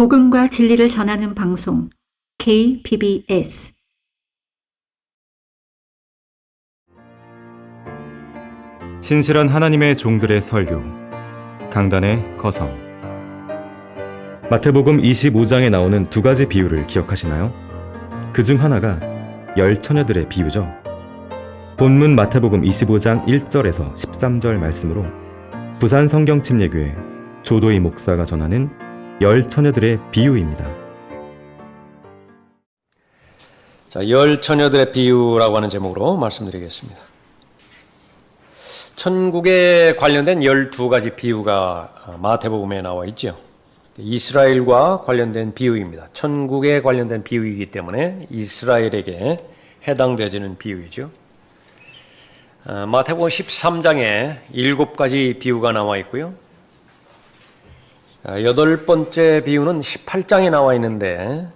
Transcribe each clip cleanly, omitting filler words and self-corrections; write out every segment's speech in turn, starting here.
복음과 진리를 전하는 방송 KBS 신실한 하나님의 종들의 설교 강단의 거성. 마태복음 25장에 나오는 두 가지 비유를 기억하시나요? 그 중 하나가 열 처녀들의 비유죠. 본문 마태복음 25장 1절에서 13절 말씀으로 부산 성경침례교회 조도희 목사가 전하는 열 처녀들의 비유입니다. 자, 열 처녀들의 비유라고 하는 제목으로 말씀드리겠습니다. 천국에 관련된 12가지 비유가 마태복음에 나와 있죠. 이스라엘과 관련된 비유입니다. 천국에 관련된 비유이기 때문에 이스라엘에게 해당되어지는 비유이죠. 마태복음 13장에 7가지 비유가 나와 있고요. 8번째 비유는 18장에 나와 있는데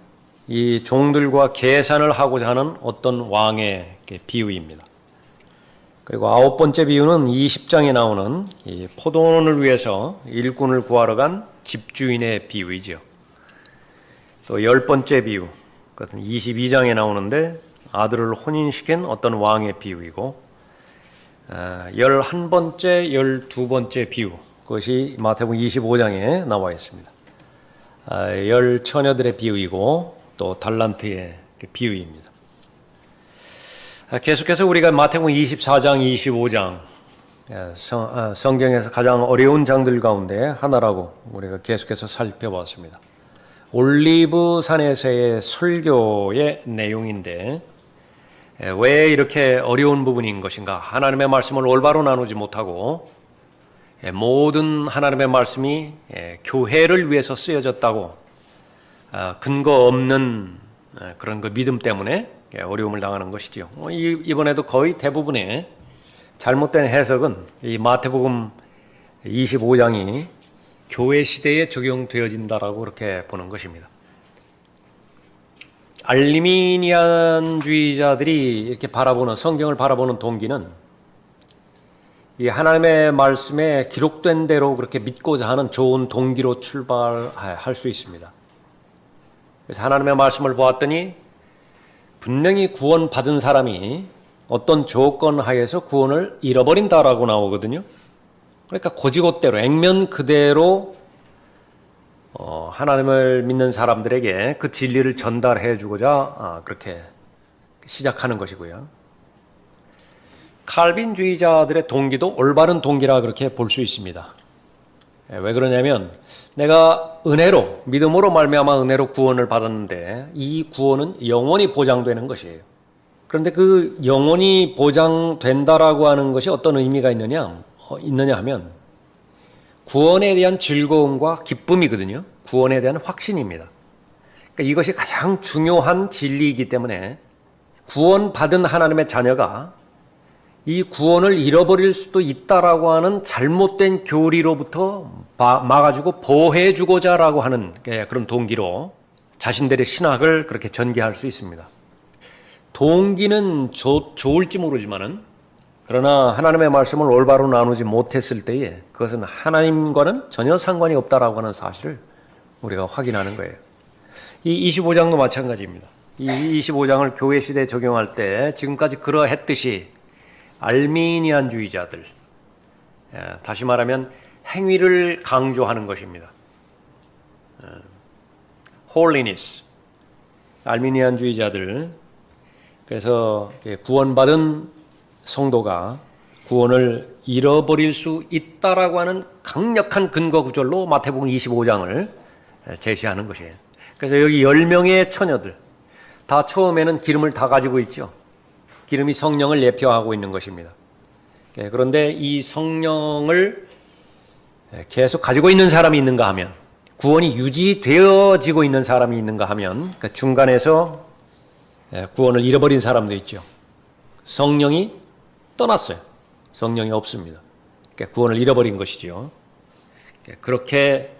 이 종들과 계산을 하고자 하는 어떤 왕의 비유입니다. 그리고 9번째 비유는 20장에 나오는 이 포도원을 위해서 일꾼을 구하러 간 집주인의 비유이죠. 또 10번째 비유, 그것은 22장에 나오는데 아들을 혼인시킨 어떤 왕의 비유이고 11번째, 12번째 비유, 그것이 마태복음 25장에 나와 있습니다. 열 처녀들의 비유이고 또 달란트의 비유입니다. 계속해서 우리가 마태복음 24장, 25장 성경에서 가장 어려운 장들 가운데 하나라고 우리가 계속해서 살펴봤습니다. 올리브산에서의 설교의 내용인데 왜 이렇게 어려운 부분인 것인가? 하나님의 말씀을 올바로 나누지 못하고 모든 하나님의 말씀이 교회를 위해서 쓰여졌다고 근거 없는 그런 그 믿음 때문에 어려움을 당하는 것이죠. 이번에도 거의 대부분의 잘못된 해석은 이 마태복음 25장이 교회 시대에 적용되어진다라고 그렇게 보는 것입니다. 알미니안주의자들이 이렇게 바라보는 성경을 바라보는 동기는 이 하나님의 말씀에 기록된 대로 그렇게 믿고자 하는 좋은 동기로 출발할 수 있습니다. 그래서 하나님의 말씀을 보았더니 분명히 구원받은 사람이 어떤 조건 하에서 구원을 잃어버린다라고 나오거든요. 그러니까 고지곳대로 액면 그대로 하나님을 믿는 사람들에게 그 진리를 전달해 주고자 그렇게 시작하는 것이고요. 칼빈주의자들의 동기도 올바른 동기라 그렇게 볼 수 있습니다. 왜 그러냐면 내가 은혜로, 믿음으로 말미암아 은혜로 구원을 받았는데 이 구원은 영원히 보장되는 것이에요. 그런데 그 영원히 보장된다라고 하는 것이 어떤 의미가 있느냐 하면 구원에 대한 즐거움과 기쁨이거든요. 구원에 대한 확신입니다. 그러니까 이것이 가장 중요한 진리이기 때문에 구원받은 하나님의 자녀가 이 구원을 잃어버릴 수도 있다라고 하는 잘못된 교리로부터 막아주고 보호해주고자라고 하는 그런 동기로 자신들의 신학을 그렇게 전개할 수 있습니다. 동기는 좋을지 모르지만은 그러나 하나님의 말씀을 올바로 나누지 못했을 때에 그것은 하나님과는 전혀 상관이 없다라고 하는 사실을 우리가 확인하는 거예요. 이 25장도 마찬가지입니다. 이 25장을 교회 시대에 적용할 때 지금까지 그러했듯이 알미니안주의자들, 다시 말하면 행위를 강조하는 것입니다. holiness, 알미니안주의자들, 그래서 구원받은 성도가 구원을 잃어버릴 수 있다라고 하는 강력한 근거 구절로 마태복음 25장을 제시하는 것이에요. 그래서 여기 10명의 처녀들, 다 처음에는 기름을 다 가지고 있죠. 기름이 성령을 예표하고 있는 것입니다. 그런데 이 성령을 계속 가지고 있는 사람이 있는가 하면, 구원이 유지되어지고 있는 사람이 있는가 하면, 중간에서 구원을 잃어버린 사람도 있죠. 성령이 떠났어요. 성령이 없습니다. 구원을 잃어버린 것이죠. 그렇게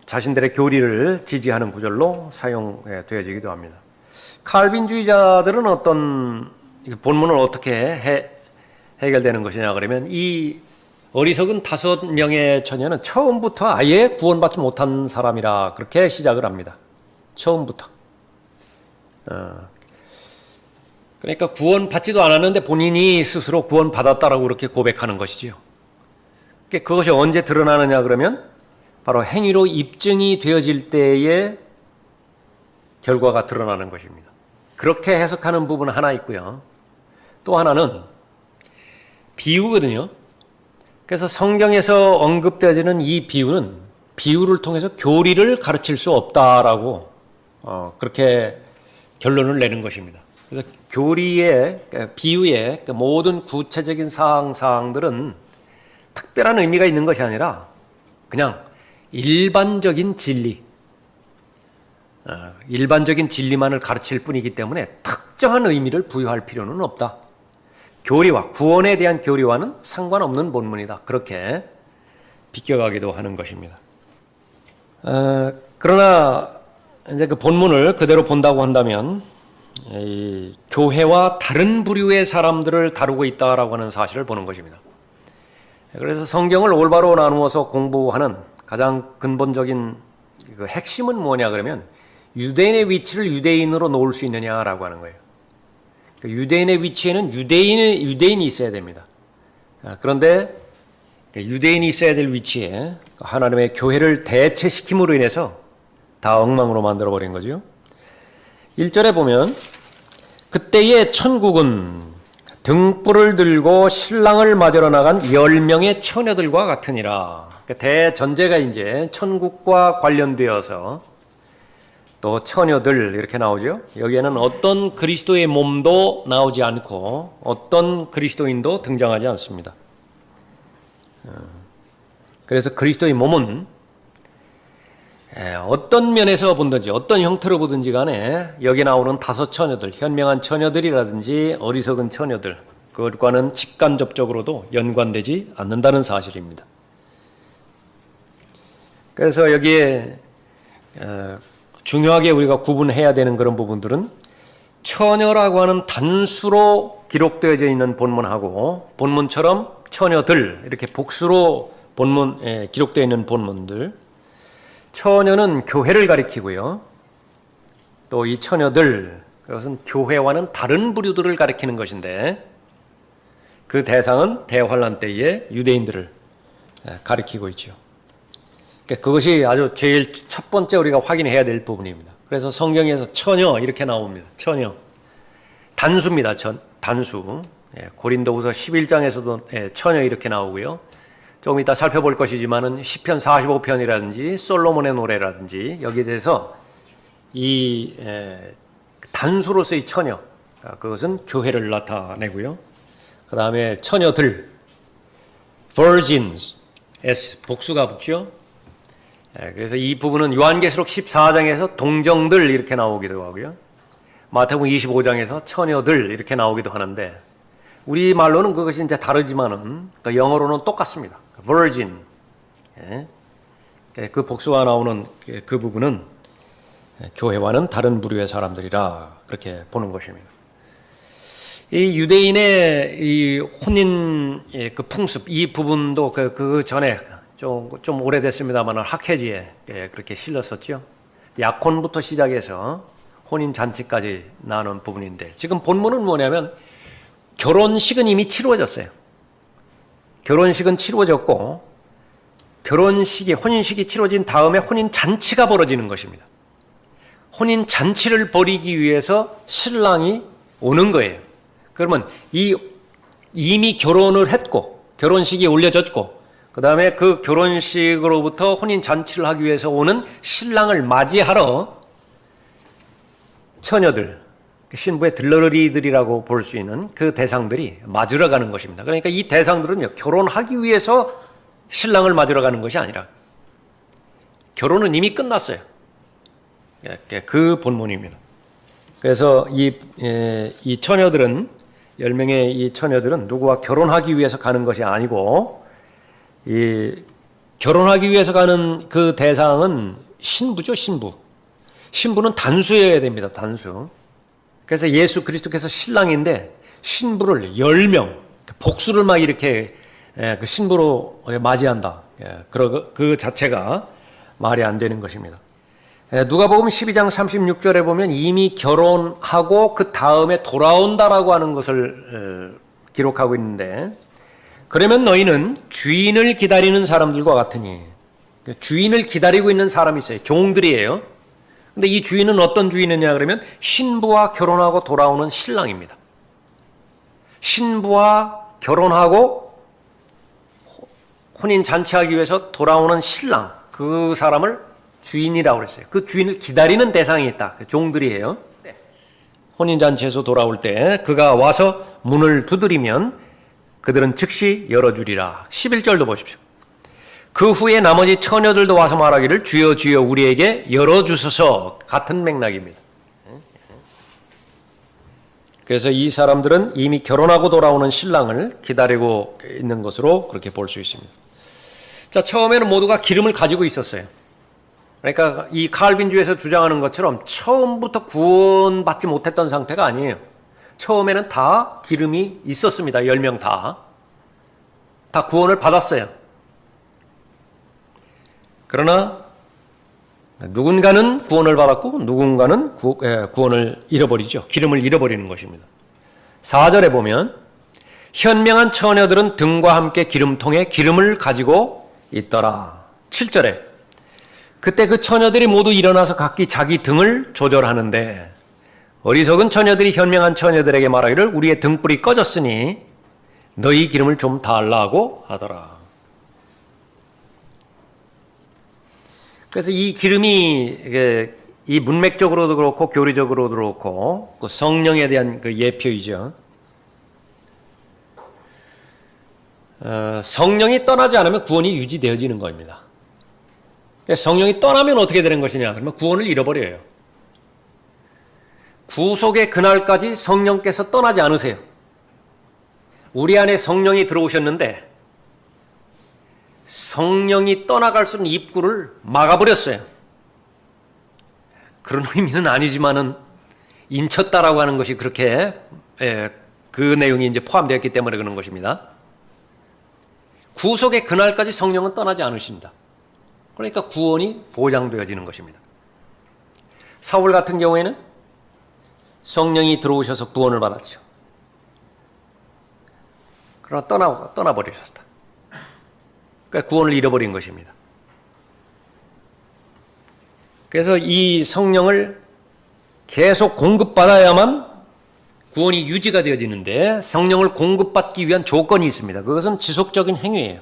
자신들의 교리를 지지하는 구절로 사용되어지기도 합니다. 칼빈주의자들은 어떤 본문을 어떻게 해결되는 것이냐 그러면 이 어리석은 5명의 처녀는 처음부터 아예 구원받지 못한 사람이라 그렇게 시작을 합니다. 처음부터. 그러니까 구원받지도 않았는데 본인이 스스로 구원받았다라고 그렇게 고백하는 것이지요. 그것이 언제 드러나느냐 그러면 바로 행위로 입증이 되어질 때의 결과가 드러나는 것입니다. 그렇게 해석하는 부분 하나 있고요. 또 하나는 비유거든요. 그래서 성경에서 언급되어지는 이 비유는 비유를 통해서 교리를 가르칠 수 없다라고 그렇게 결론을 내는 것입니다. 그래서 교리의 비유의 모든 구체적인 사항들은 특별한 의미가 있는 것이 아니라 그냥 일반적인 진리만을 가르칠 뿐이기 때문에 특정한 의미를 부여할 필요는 없다. 교리와 구원에 대한 교리와는 상관없는 본문이다. 그렇게 비껴가기도 하는 것입니다. 그러나 이제 그 본문을 그대로 본다고 한다면 이 교회와 다른 부류의 사람들을 다루고 있다라고 하는 사실을 보는 것입니다. 그래서 성경을 올바로 나누어서 공부하는 가장 근본적인 그 핵심은 뭐냐 그러면 유대인의 위치를 유대인으로 놓을 수 있느냐라고 하는 거예요. 유대인의 위치에는 유대인이 있어야 됩니다. 그런데 유대인이 있어야 될 위치에 하나님의 교회를 대체시킴으로 인해서 다 엉망으로 만들어버린 거죠. 1절에 보면 그때의 천국은 등불을 들고 신랑을 맞으러 나간 10명의 처녀들과 같으니라. 대전제가 이제 천국과 관련되어서 또 처녀들 이렇게 나오죠. 여기에는 어떤 그리스도의 몸도 나오지 않고 어떤 그리스도인도 등장하지 않습니다. 그래서 그리스도의 몸은 어떤 면에서 본든지 어떤 형태로 보든지 간에 여기 나오는 5 처녀들, 현명한 처녀들이라든지 어리석은 처녀들, 그것과는 직간접적으로도 연관되지 않는다는 사실입니다. 그래서 여기에 중요하게 우리가 구분해야 되는 그런 부분들은 처녀라고 하는 단수로 기록되어져 있는 본문하고 본문처럼 처녀들 이렇게 복수로 본문에 기록되어 있는 본문들, 처녀는 교회를 가리키고요. 또 이 처녀들, 그것은 교회와는 다른 부류들을 가리키는 것인데 그 대상은 대환란 때의 유대인들을 가리키고 있죠. 그것이 아주 제일 첫 번째 우리가 확인해야 될 부분입니다. 그래서 성경에서 처녀 이렇게 나옵니다. 처녀. 단수입니다. 단수. 고린도후서 11장에서도 처녀 이렇게 나오고요. 조금 이따 살펴볼 것이지만은 시편 45편이라든지 솔로몬의 노래라든지 여기에 대해서 이 단수로서의 처녀, 그것은 교회를 나타내고요. 그 다음에 처녀들, virgins, S 복수가 붙죠. 그래서 이 부분은 요한계시록 14장에서 동정들 이렇게 나오기도 하고요. 마태복음 25장에서 처녀들 이렇게 나오기도 하는데 우리 말로는 그것이 이제 다르지만은 그러니까 영어로는 똑같습니다. virgin. 그 복수가 나오는 그 부분은 교회와는 다른 부류의 사람들이라 그렇게 보는 것입니다. 이 유대인의 이 혼인 그 풍습 이 부분도 그 전에 좀 오래됐습니다만 학회지에 그렇게 실렸었죠. 약혼부터 시작해서 혼인 잔치까지 나오는 부분인데 지금 본문은 뭐냐면 결혼식은 이미 치루어졌어요. 결혼식은 치루어졌고 혼인식이 치루어진 다음에 혼인 잔치가 벌어지는 것입니다. 혼인 잔치를 벌이기 위해서 신랑이 오는 거예요. 그러면 이미 결혼을 했고 결혼식이 올려졌고 그 다음에 그 결혼식으로부터 혼인 잔치를 하기 위해서 오는 신랑을 맞이하러 처녀들, 신부의 들러리들이라고 볼 수 있는 그 대상들이 맞으러 가는 것입니다. 그러니까 이 대상들은요, 결혼하기 위해서 신랑을 맞으러 가는 것이 아니라 결혼은 이미 끝났어요. 그 본문입니다. 그래서 이 처녀들은 10명의 이 처녀들은 누구와 결혼하기 위해서 가는 것이 아니고 결혼하기 위해서 가는 그 대상은 신부죠, 신부. 신부는 단수여야 됩니다, 단수. 그래서 예수 그리스도께서 신랑인데 신부를 10명, 복수를 막 이렇게 그 신부로 맞이한다. 그 자체가 말이 안 되는 것입니다. 누가복음 12장 36절에 보면 이미 결혼하고 그 다음에 돌아온다라고 하는 것을 기록하고 있는데, 그러면 너희는 주인을 기다리는 사람들과 같으니, 주인을 기다리고 있는 사람이 있어요. 종들이에요. 근데 이 주인은 어떤 주인이냐 그러면 신부와 결혼하고 돌아오는 신랑입니다. 신부와 결혼하고 혼인 잔치하기 위해서 돌아오는 신랑, 그 사람을 주인이라고 그랬어요. 그 주인을 기다리는 대상이 있다. 그 종들이에요. 혼인 잔치에서 돌아올 때 그가 와서 문을 두드리면 그들은 즉시 열어주리라. 11절도 보십시오. 그 후에 나머지 처녀들도 와서 말하기를 주여 주여 우리에게 열어주소서. 같은 맥락입니다. 그래서 이 사람들은 이미 결혼하고 돌아오는 신랑을 기다리고 있는 것으로 그렇게 볼 수 있습니다. 자, 처음에는 모두가 기름을 가지고 있었어요. 그러니까 이 칼빈주에서 주장하는 것처럼 처음부터 구원받지 못했던 상태가 아니에요. 처음에는 다 기름이 있었습니다. 10명 다 구원을 받았어요. 그러나 누군가는 구원을 받았고 누군가는 구원을 잃어버리죠. 기름을 잃어버리는 것입니다. 4절에 보면 현명한 처녀들은 등과 함께 기름통에 기름을 가지고 있더라. 7절에 그때 그 처녀들이 모두 일어나서 각기 자기 등을 조절하는데 어리석은 처녀들이 현명한 처녀들에게 말하기를 우리의 등불이 꺼졌으니 너희 기름을 좀 달라고 하더라. 그래서 이 기름이 이 문맥적으로도 그렇고 교리적으로도 그렇고 그 성령에 대한 그 예표이죠. 성령이 떠나지 않으면 구원이 유지되어지는 겁니다. 성령이 떠나면 어떻게 되는 것이냐? 그러면 구원을 잃어버려요. 구속의 그날까지 성령께서 떠나지 않으세요. 우리 안에 성령이 들어오셨는데 성령이 떠나갈 수 있는 입구를 막아버렸어요. 그런 의미는 아니지만은 인쳤다라고 하는 것이 그렇게 그 내용이 이제 포함되었기 때문에 그런 것입니다. 구속의 그날까지 성령은 떠나지 않으신다. 그러니까 구원이 보장되어지는 것입니다. 사울 같은 경우에는 성령이 들어오셔서 구원을 받았죠. 그러나 떠나버리셨다. 그러니까 구원을 잃어버린 것입니다. 그래서 이 성령을 계속 공급받아야만 구원이 유지가 되어지는데 성령을 공급받기 위한 조건이 있습니다. 그것은 지속적인 행위예요.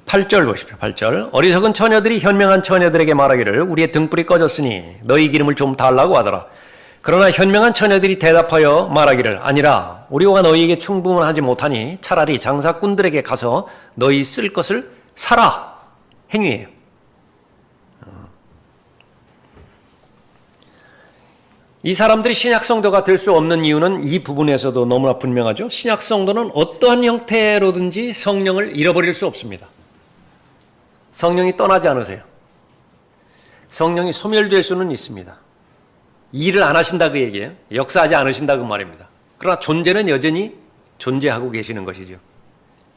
8절 보십시오. 8절 어리석은 처녀들이 현명한 처녀들에게 말하기를 우리의 등불이 꺼졌으니 너희 기름을 좀 달라고 하더라. 그러나 현명한 처녀들이 대답하여 말하기를 아니라 우리가 너희에게 충분하지 못하니 차라리 장사꾼들에게 가서 너희 쓸 것을 사라. 행위예요. 이 사람들이 신약 성도가 될 수 없는 이유는 이 부분에서도 너무나 분명하죠. 신약 성도는 어떠한 형태로든지 성령을 잃어버릴 수 없습니다. 성령이 떠나지 않으세요. 성령이 소멸될 수는 있습니다. 일을 안 하신다 그 얘기예요. 역사하지 않으신다 그 말입니다. 그러나 존재는 여전히 존재하고 계시는 것이죠.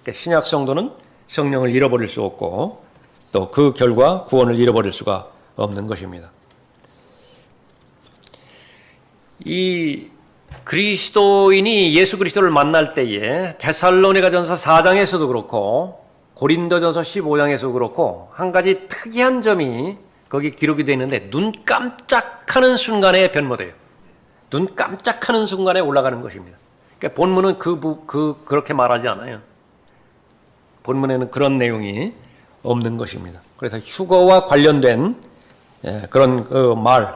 그러니까 신약 성도는 성령을 잃어버릴 수 없고 또 그 결과 구원을 잃어버릴 수가 없는 것입니다. 이 그리스도인이 예수 그리스도를 만날 때에 데살로니가전서 4장에서도 그렇고 고린도전서 15장에서도 그렇고 한 가지 특이한 점이 거기 기록이 되어 있는데 눈 깜짝하는 순간에 변모돼요. 눈 깜짝하는 순간에 올라가는 것입니다. 그러니까 본문은 그렇게 말하지 않아요. 본문에는 그런 내용이 없는 것입니다. 그래서 휴거와 관련된 그런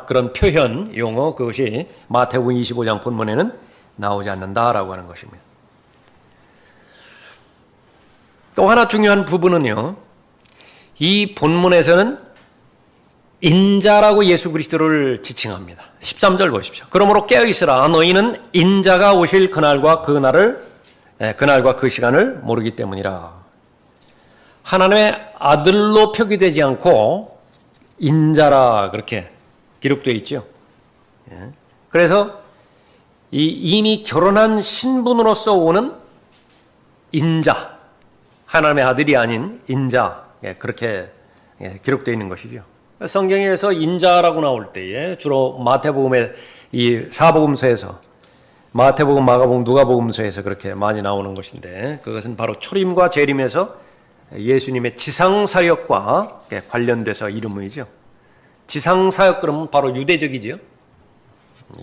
그런 표현, 용어 그것이 마태복음 25장 본문에는 나오지 않는다라고 하는 것입니다. 또 하나 중요한 부분은요. 이 본문에서는 인자라고 예수 그리스도를 지칭합니다. 13절 보십시오. 그러므로 깨어있으라 너희는 인자가 오실 그날과 그 시간을 모르기 때문이라. 하나님의 아들로 표기되지 않고 인자라 그렇게 기록되어 있죠. 그래서 이 이미 결혼한 신분으로서 오는 인자, 하나님의 아들이 아닌 인자, 그렇게 기록되어 있는 것이죠. 성경에서 인자라고 나올 때에 주로 마태복음의 이 사복음서에서, 마태복음, 마가복음, 누가복음서에서 그렇게 많이 나오는 것인데, 그것은 바로 초림과 재림에서 예수님의 지상사역과 관련돼서 이름이죠. 지상사역 그러면 바로 유대적이죠.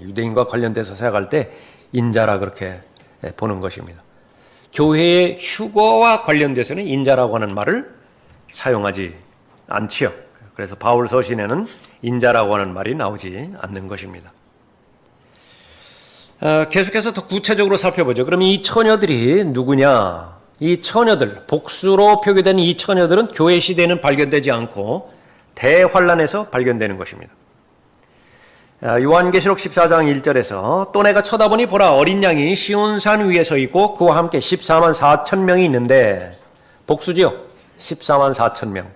유대인과 관련돼서 생각할 때 인자라 그렇게 보는 것입니다. 교회의 휴거와 관련돼서는 인자라고 하는 말을 사용하지 않지요. 그래서 바울 서신에는 인자라고 하는 말이 나오지 않는 것입니다. 계속해서 더 구체적으로 살펴보죠. 그럼 이 처녀들이 누구냐? 이 처녀들, 복수로 표기된 이 처녀들은 교회 시대에는 발견되지 않고 대환란에서 발견되는 것입니다. 요한계시록 14장 1절에서 또 내가 쳐다보니 보라 어린 양이 시온산 위에 서 있고 그와 함께 14만 4천 명이 있는데, 복수지요. 14만 4천 명.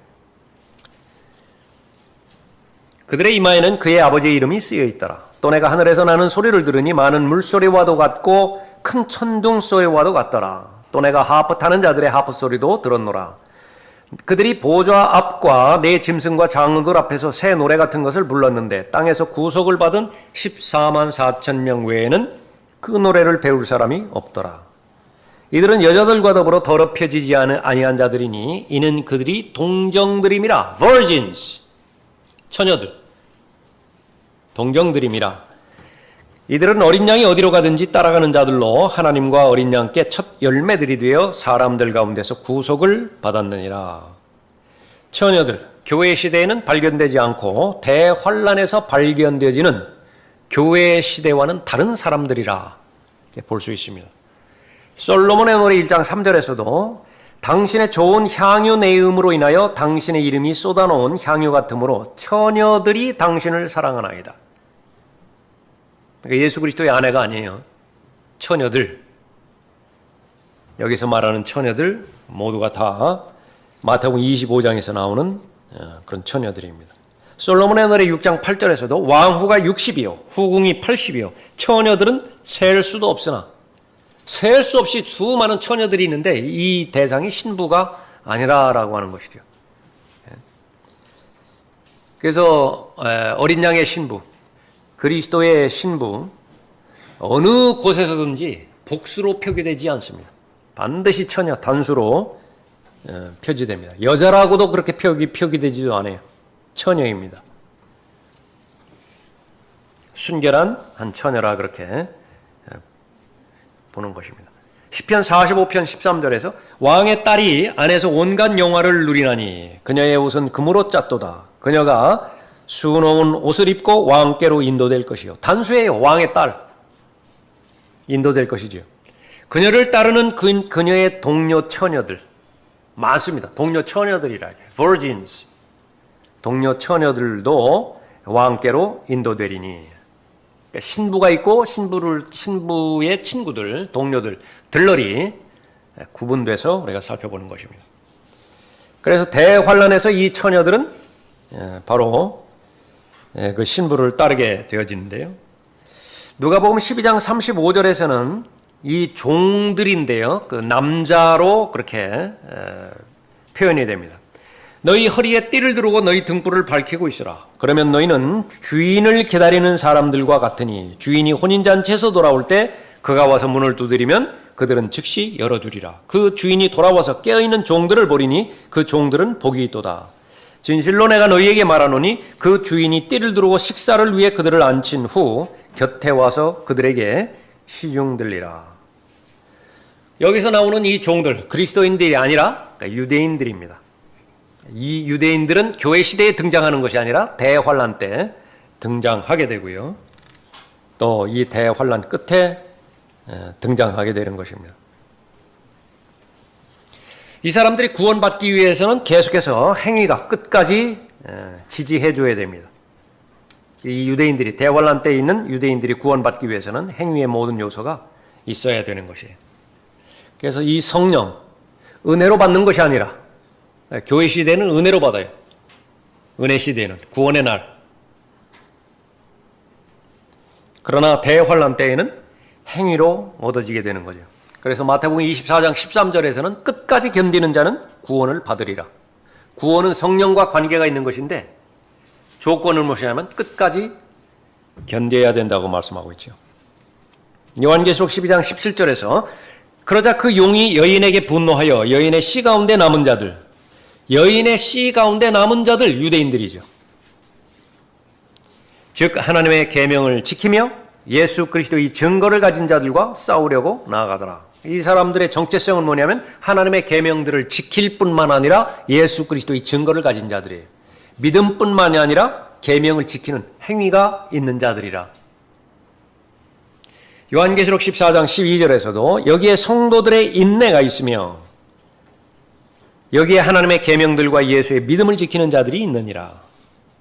그들의 이마에는 그의 아버지의 이름이 쓰여 있더라. 또 내가 하늘에서 나는 소리를 들으니 많은 물소리와도 같고 큰 천둥 소리와도 같더라. 또 내가 하프 타는 자들의 하프 소리도 들었노라. 그들이 보좌 앞과 내 짐승과 장로들 앞에서 새 노래 같은 것을 불렀는데 땅에서 구속을 받은 14만 4천 명 외에는 그 노래를 배울 사람이 없더라. 이들은 여자들과 더불어 더럽혀지지 아니한 자들이니 이는 그들이 동정들임이라. virgins, 처녀들, 동정들임이라. 이들은 어린 양이 어디로 가든지 따라가는 자들로 하나님과 어린 양께 첫 열매들이 되어 사람들 가운데서 구속을 받았느니라. 처녀들, 교회 시대에는 발견되지 않고 대환란에서 발견되어지는 교회 시대와는 다른 사람들이라 볼 수 있습니다. 솔로몬의 노래 1장 3절에서도 당신의 좋은 향유 내음으로 인하여 당신의 이름이 쏟아놓은 향유 같으므로 처녀들이 당신을 사랑하나이다. 그러니까 예수 그리스도의 아내가 아니에요. 처녀들. 여기서 말하는 처녀들 모두가 다 마태복음 25장에서 나오는 그런 처녀들입니다. 솔로몬의 노래 6장 8절에서도 왕후가 60이요 후궁이 80이요 처녀들은 셀 수도 없으나, 셀 수 없이 수많은 처녀들이 있는데 이 대상이 신부가 아니라라고 하는 것이죠. 그래서 어린 양의 신부, 그리스도의 신부, 어느 곳에서든지 복수로 표기되지 않습니다. 반드시 처녀, 단수로 표기됩니다. 여자라고도 그렇게 표기되지도 않아요. 처녀입니다. 순결한 한 처녀라 그렇게 보는 것입니다. 시편 45편 13절에서 왕의 딸이 안에서 온갖 영화를 누리나니 그녀의 옷은 금으로 짰도다. 그녀가 수놓은 옷을 입고 왕께로 인도될 것이요. 단수예요. 왕의 딸. 인도될 것이죠. 그녀를 따르는 그녀의 동료 처녀들 많습니다. 동료 처녀들이라 해요. virgins. 동료 처녀들도 왕께로 인도되리니. 그러니까 신부가 있고 신부의 친구들, 동료들, 들러리 구분돼서 우리가 살펴보는 것입니다. 그래서 대환란에서 이 처녀들은 바로 그 신부를 따르게 되어지는데요. 누가복음 12장 35절에서는 이 종들인데요, 그 남자로 그렇게 표현이 됩니다. 너희 허리에 띠를 두르고 너희 등불을 밝히고 있으라. 그러면 너희는 주인을 기다리는 사람들과 같으니 주인이 혼인잔치에서 돌아올 때 그가 와서 문을 두드리면 그들은 즉시 열어주리라. 그 주인이 돌아와서 깨어있는 종들을 보리니 그 종들은 복이 있도다. 진실로 내가 너희에게 말하노니 그 주인이 띠를 두르고 식사를 위해 그들을 앉힌 후 곁에 와서 그들에게 시중 들리라. 여기서 나오는 이 종들, 그리스도인들이 아니라 유대인들입니다. 이 유대인들은 교회 시대에 등장하는 것이 아니라 대환란 때 등장하게 되고요. 또 이 대환란 끝에 등장하게 되는 것입니다. 이 사람들이 구원받기 위해서는 계속해서 행위가 끝까지 지지해 줘야 됩니다. 이 유대인들이, 대환란 때에 있는 유대인들이 구원받기 위해서는 행위의 모든 요소가 있어야 되는 것이에요. 그래서 이 성령, 은혜로 받는 것이 아니라, 교회 시대는 은혜로 받아요. 은혜 시대는, 구원의 날. 그러나 대환란 때에는 행위로 얻어지게 되는 거죠. 그래서 마태복음 24장 13절에서는 끝까지 견디는 자는 구원을 받으리라. 구원은 성령과 관계가 있는 것인데 조건을 무엇이냐면 끝까지 견뎌야 된다고 말씀하고 있죠. 요한계시록 12장 17절에서 그러자 그 용이 여인에게 분노하여 여인의 씨 가운데 남은 자들, 여인의 씨 가운데 남은 자들 유대인들이죠. 즉 하나님의 계명을 지키며 예수 그리스도의 증거를 가진 자들과 싸우려고 나아가더라. 이 사람들의 정체성은 뭐냐면 하나님의 계명들을 지킬 뿐만 아니라 예수 그리스도의 증거를 가진 자들이에요. 믿음뿐만이 아니라 계명을 지키는 행위가 있는 자들이라. 요한계시록 14장 12절에서도 여기에 성도들의 인내가 있으며 여기에 하나님의 계명들과 예수의 믿음을 지키는 자들이 있느니라.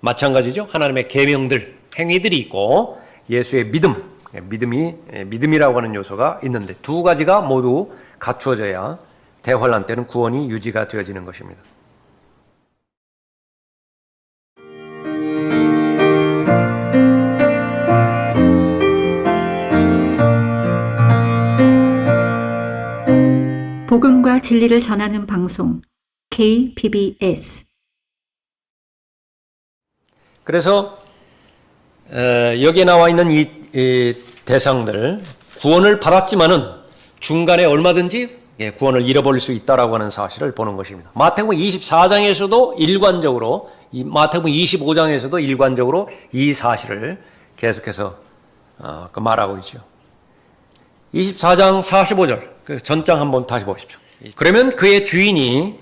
마찬가지죠. 하나님의 계명들, 행위들이 있고 예수의 믿음이라고 하는 요소가 있는데 두 가지가 모두 갖추어져야 대환란 때는 구원이 유지가 되어지는 것입니다. 복음과 진리를 전하는 방송 KBS. 그래서 여기에 나와 있는 이 대상들 구원을 받았지만은 중간에 얼마든지 구원을 잃어버릴 수 있다라고 하는 사실을 보는 것입니다. 마태복음 24장에서도 일관적으로 마태복음 25장에서도 일관적으로 이 사실을 계속해서 말하고 있죠. 24장 45절 그 전장 한번 다시 보십시오. 그러면 그의 주인이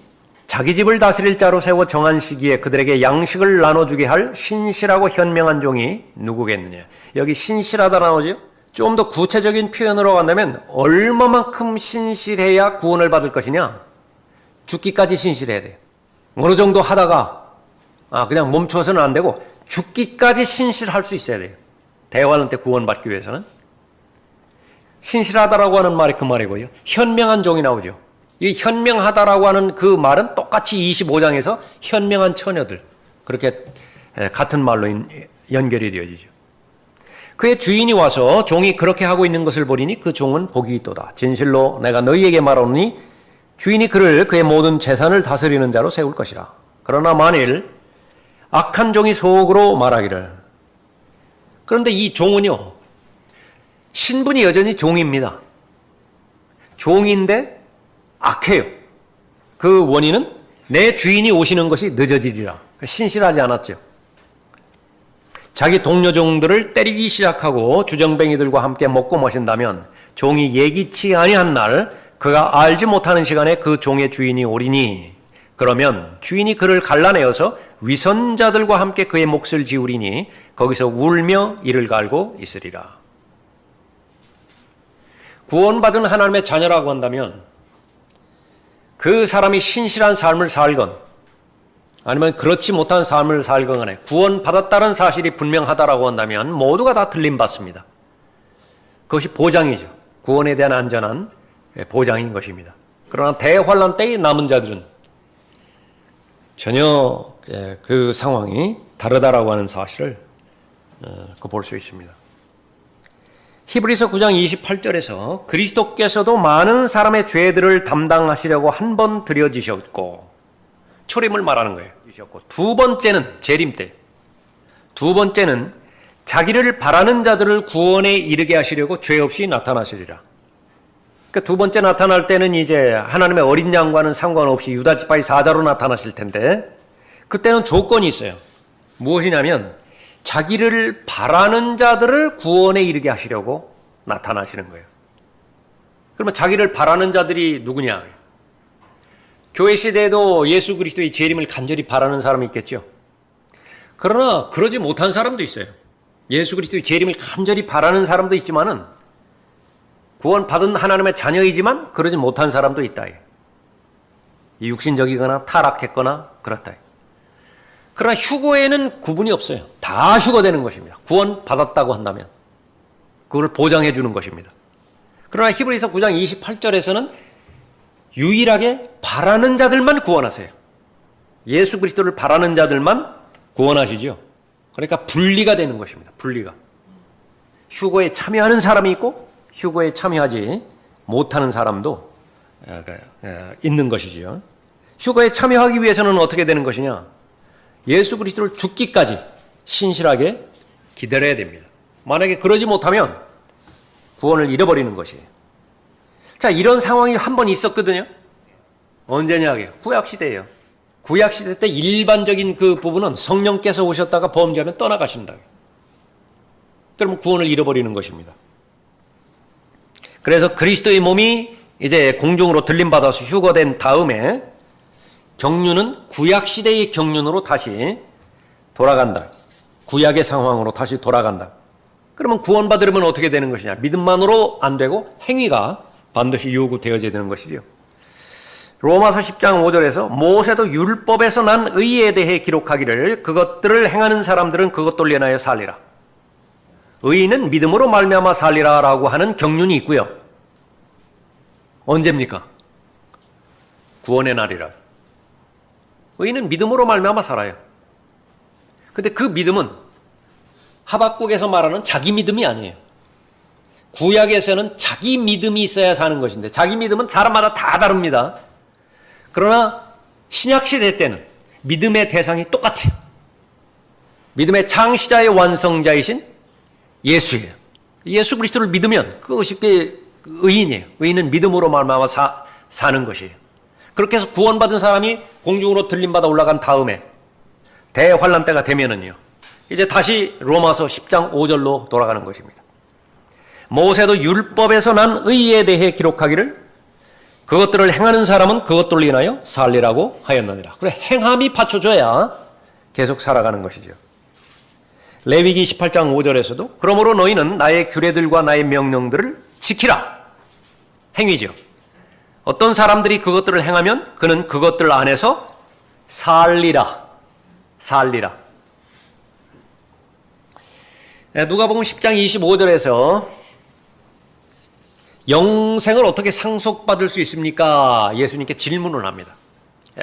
자기 집을 다스릴 자로 세워 정한 시기에 그들에게 양식을 나눠주게 할 신실하고 현명한 종이 누구겠느냐. 여기 신실하다 나오죠. 좀 더 구체적인 표현으로 간다면 얼마만큼 신실해야 구원을 받을 것이냐. 죽기까지 신실해야 돼요. 어느 정도 하다가 그냥 멈추어서는 안 되고 죽기까지 신실할 수 있어야 돼요. 대환란 때 구원받기 위해서는. 신실하다라고 하는 말이 그 말이고요. 현명한 종이 나오죠. 이 현명하다라고 하는 그 말은 똑같이 25장에서 현명한 처녀들 그렇게 같은 말로 연결이 되어지죠. 그의 주인이 와서 종이 그렇게 하고 있는 것을 보리니 그 종은 복이 있도다. 진실로 내가 너희에게 말하노니 주인이 그를 그의 모든 재산을 다스리는 자로 세울 것이라. 그러나 만일 악한 종이 속으로 말하기를. 그런데 이 종은요. 신분이 여전히 종입니다. 종인데 악해요. 그 원인은 내 주인이 오시는 것이 늦어지리라. 신실하지 않았죠. 자기 동료 종들을 때리기 시작하고 주정뱅이들과 함께 먹고 마신다면 종이 예기치 아니한 날 그가 알지 못하는 시간에 그 종의 주인이 오리니 그러면 주인이 그를 갈라내어서 위선자들과 함께 그의 몫을 지우리니 거기서 울며 이를 갈고 있으리라. 구원받은 하나님의 자녀라고 한다면 그 사람이 신실한 삶을 살건 아니면 그렇지 못한 삶을 살건 간에 구원받았다는 사실이 분명하다라고 한다면 모두가 다 틀림받습니다. 그것이 보장이죠. 구원에 대한 안전한 보장인 것입니다. 그러나 대환란 때의 남은 자들은 전혀 그 상황이 다르다라고 하는 사실을 볼 수 있습니다. 히브리서 9장 28절에서 그리스도께서도 많은 사람의 죄들을 담당하시려고 한 번 드려지셨고 초림을 말하는 거예요. 두 번째는 재림 때. 두 번째는 자기를 바라는 자들을 구원에 이르게 하시려고 죄 없이 나타나시리라. 그러니까 두 번째 나타날 때는 이제 하나님의 어린 양과는 상관없이 유다 지파의 사자로 나타나실 텐데 그때는 조건이 있어요. 무엇이냐면 자기를 바라는 자들을 구원에 이르게 하시려고 나타나시는 거예요. 그러면 자기를 바라는 자들이 누구냐? 교회 시대에도 예수 그리스도의 재림을 간절히 바라는 사람이 있겠죠. 그러나 그러지 못한 사람도 있어요. 예수 그리스도의 재림을 간절히 바라는 사람도 있지만은 구원받은 하나님의 자녀이지만 그러지 못한 사람도 있다. 육신적이거나 타락했거나 그렇다. 그러나 휴거에는 구분이 없어요. 다 휴거되는 것입니다. 구원받았다고 한다면 그걸 보장해 주는 것입니다. 그러나 히브리서 9장 28절에서는 유일하게 바라는 자들만 구원하세요. 예수 그리스도를 바라는 자들만 구원하시죠. 그러니까 분리가 되는 것입니다. 분리가. 휴거에 참여하는 사람이 있고 휴거에 참여하지 못하는 사람도 있는 것이지요. 휴거에 참여하기 위해서는 어떻게 되는 것이냐? 예수 그리스도를 죽기까지 신실하게 기다려야 됩니다. 만약에 그러지 못하면 구원을 잃어버리는 것이에요. 자, 이런 상황이 한 번 있었거든요. 언제냐고요? 구약시대예요. 구약시대 때 일반적인 그 부분은 성령께서 오셨다가 범죄하면 떠나가신다. 그러면 구원을 잃어버리는 것입니다. 그래서 그리스도의 몸이 이제 공중으로 들림받아서 휴거된 다음에 경륜은 구약시대의 경륜으로 다시 돌아간다. 구약의 상황으로 다시 돌아간다. 그러면 구원받으려면 어떻게 되는 것이냐? 믿음만으로 안 되고 행위가 반드시 요구되어져야 되는 것이죠. 로마서 10장 5절에서 모세도 율법에서 난 의에 대해 기록하기를 그것들을 행하는 사람들은 그것들로 인하여 살리라. 의인은 믿음으로 말미암아 살리라라고 하는 경륜이 있고요. 언제입니까? 구원의 날이라. 의인은 믿음으로 말미암아 살아요. 근데 그 믿음은 하박국에서 말하는 자기 믿음이 아니에요. 구약에서는 자기 믿음이 있어야 사는 것인데 자기 믿음은 사람마다 다 다릅니다. 그러나 신약시대 때는 믿음의 대상이 똑같아요. 믿음의 창시자의 완성자이신 예수예요. 예수 그리스도를 믿으면 그것이 의인이에요. 의인은 믿음으로 말미암아 사는 것이에요. 그렇게 해서 구원받은 사람이 공중으로 들림받아 올라간 다음에 대환란 때가 되면은요, 이제 다시 로마서 10장 5절로 돌아가는 것입니다. 모세도 율법에서 난 의에 대해 기록하기를 그것들을 행하는 사람은 그것들로 인하여 살리라고 하였느니라. 그래, 행함이 받쳐줘야 계속 살아가는 것이죠. 레위기 18장 5절에서도 그러므로 너희는 나의 규례들과 나의 명령들을 지키라. 행위죠. 어떤 사람들이 그것들을 행하면 그는 그것들 안에서 살리라. 살리라. 누가복음 10장 25절에서 영생을 어떻게 상속받을 수 있습니까? 예수님께 질문을 합니다.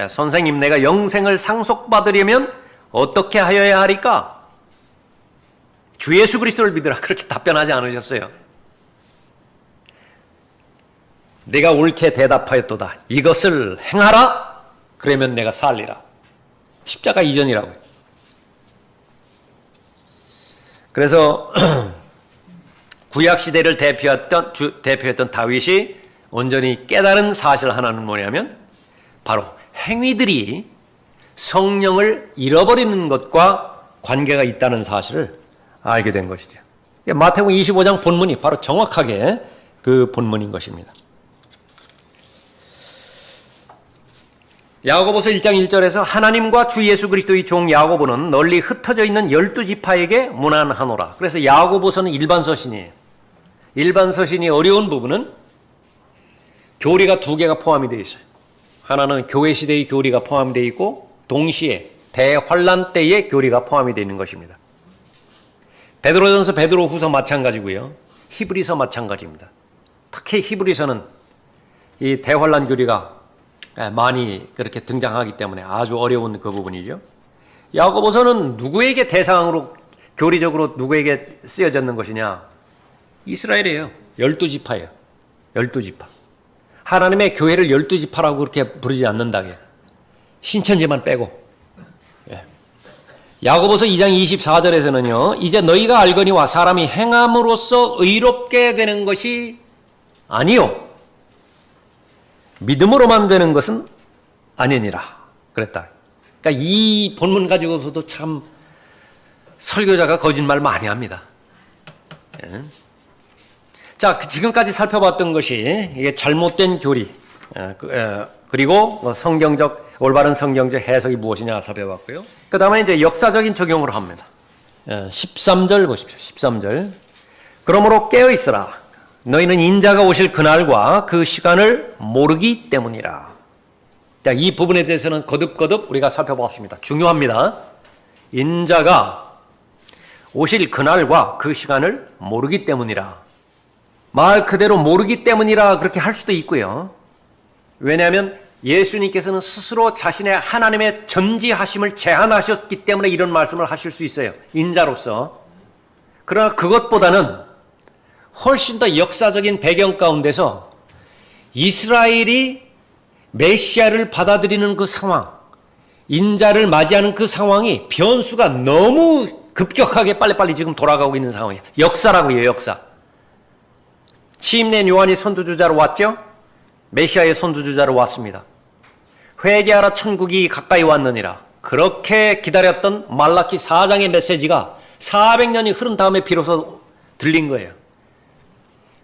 선생님, 내가 영생을 상속받으려면 어떻게 하여야 하리까? 주 예수 그리스도를 믿으라. 그렇게 답변하지 않으셨어요. 내가 옳게 대답하였도다. 이것을 행하라. 그러면 내가 살리라. 십자가 이전이라고요. 그래서 구약시대를 대표했던 다윗이 온전히 깨달은 사실 하나는 뭐냐면 바로 행위들이 성령을 잃어버리는 것과 관계가 있다는 사실을 알게 된 것이죠. 마태복음 25장 본문이 바로 정확하게 그 본문인 것입니다. 야고보서 1장 1절에서 하나님과 주 예수 그리스도의 종 야고보는 널리 흩어져 있는 12지파에게 문안하노라. 그래서 야고보서는 일반 서신이에요. 일반 서신이 어려운 부분은 교리가 두 개가 포함이 되어 있어요. 하나는 교회 시대의 교리가 포함이 되어 있고 동시에 대환란 때의 교리가 포함이 되어 있는 것입니다. 베드로전서 베드로후서 마찬가지고요. 히브리서 마찬가지입니다. 특히 히브리서는 이 대환란 교리가 많이 그렇게 등장하기 때문에 아주 어려운 그 부분이죠. 야고보서는 누구에게 대상으로 교리적으로 누구에게 쓰여졌는 것이냐? 이스라엘이에요. 12지파예요. 12지파. 하나님의 교회를 12지파라고 그렇게 부르지 않는다게. 신천지만 빼고. 야고보서 2장 24절에서는요. 이제 너희가 알거니와 사람이 행함으로써 의롭게 되는 것이 아니요. 믿음으로만 되는 것은 아니니라. 그랬다. 그러니까 이 본문 가지고서도 참 설교자가 거짓말 많이 합니다. 예. 자, 지금까지 살펴봤던 것이 이게 잘못된 교리, 그리고 성경적, 올바른 성경적 해석이 무엇이냐 살펴봤고요. 그 다음에 이제 역사적인 적용을 합니다. 13절 보십시오. 13절. 그러므로 깨어있으라. 너희는 인자가 오실 그날과 그 시간을 모르기 때문이라. 자, 이 부분에 대해서는 거듭거듭 우리가 살펴봤습니다. 중요합니다. 인자가 오실 그날과 그 시간을 모르기 때문이라. 말 그대로 모르기 때문이라 그렇게 할 수도 있고요. 왜냐하면 예수님께서는 스스로 자신의 하나님의 전지하심을 제한하셨기 때문에 이런 말씀을 하실 수 있어요. 인자로서. 그러나 그것보다는 훨씬 더 역사적인 배경 가운데서 이스라엘이 메시아를 받아들이는 그 상황, 인자를 맞이하는 그 상황이 변수가 너무 급격하게 빨리빨리 지금 돌아가고 있는 상황이에요. 역사라고 해요, 역사. 취임된 요한이 선두주자로 왔죠? 메시아의 선두주자로 왔습니다. 회개하라 천국이 가까이 왔느니라. 그렇게 기다렸던 말라키 4장의 메시지가 400년이 흐른 다음에 비로소 들린 거예요.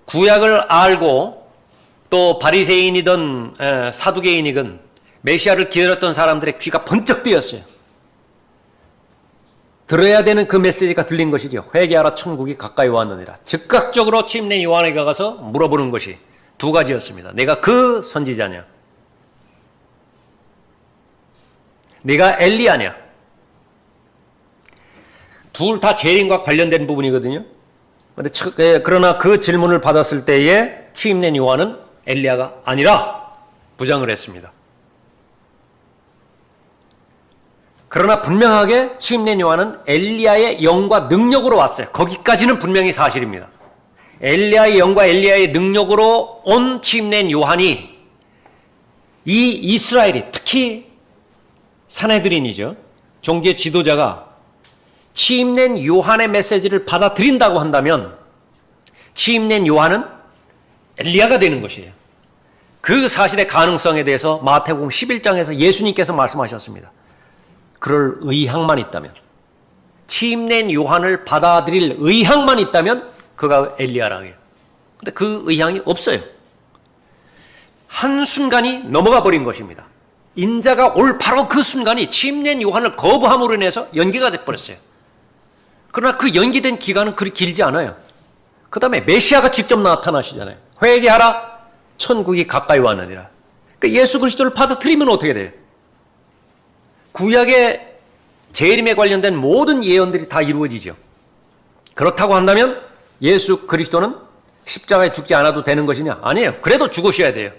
구약을 알고 또 바리새인이든 사두개인이든 메시아를 기다렸던 사람들의 귀가 번쩍 뜨였어요. 들어야 되는 그 메시지가 들린 것이죠. 회개하라 천국이 가까이 왔느니라. 즉각적으로 취임된 요한에게 가서 물어보는 것이 두 가지였습니다. 내가 그 선지자냐? 내가 엘리야냐? 둘 다 재림과 관련된 부분이거든요. 그러나 그 질문을 받았을 때에 취임된 요한은 엘리야가 아니라 부정을 했습니다. 그러나 분명하게 취임된 요한은 엘리야의 영과 능력으로 왔어요. 거기까지는 분명히 사실입니다. 엘리야의 영과 엘리야의 능력으로 온 취임된 요한이 이 이스라엘이 특히 산헤드린이죠. 종교의 지도자가 취임된 요한의 메시지를 받아들인다고 한다면 취임된 요한은 엘리야가 되는 것이에요. 그 사실의 가능성에 대해서 마태복음 11장에서 예수님께서 말씀하셨습니다. 그럴 의향만 있다면, 취임된 요한을 받아들일 의향만 있다면 그가 엘리야라고 해요. 근데 그 의향이 없어요. 한순간이 넘어가 버린 것입니다. 인자가 올 바로 그 순간이 취임된 요한을 거부함으로 인해서 연기가 돼버렸어요. 그러나 그 연기된 기간은 그리 길지 않아요. 그 다음에 메시아가 직접 나타나시잖아요. 회개하라 천국이 가까이 왔느니라. 그러니까 예수 그리스도를 받아들이면 어떻게 돼요? 구약의 재림에 관련된 모든 예언들이 다 이루어지죠. 그렇다고 한다면 예수 그리스도는 십자가에 죽지 않아도 되는 것이냐? 아니에요. 그래도 죽으셔야 돼요.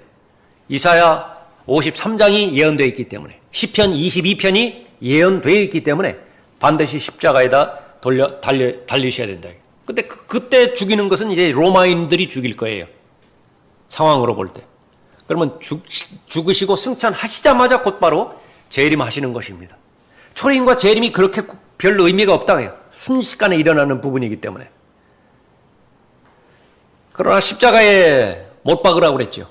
이사야 53장이 예언되어 있기 때문에, 시편 22편이 예언되어 있기 때문에 반드시 십자가에다 달리셔야 된다. 근데 그때 죽이는 것은 이제 로마인들이 죽일 거예요. 상황으로 볼 때. 그러면 죽으시고 승천하시자마자 곧바로 재림하시는 것입니다. 초림과 재림이 그렇게 별 의미가 없다고 해요. 순식간에 일어나는 부분이기 때문에. 그러나 십자가에 못 박으라고 그랬죠.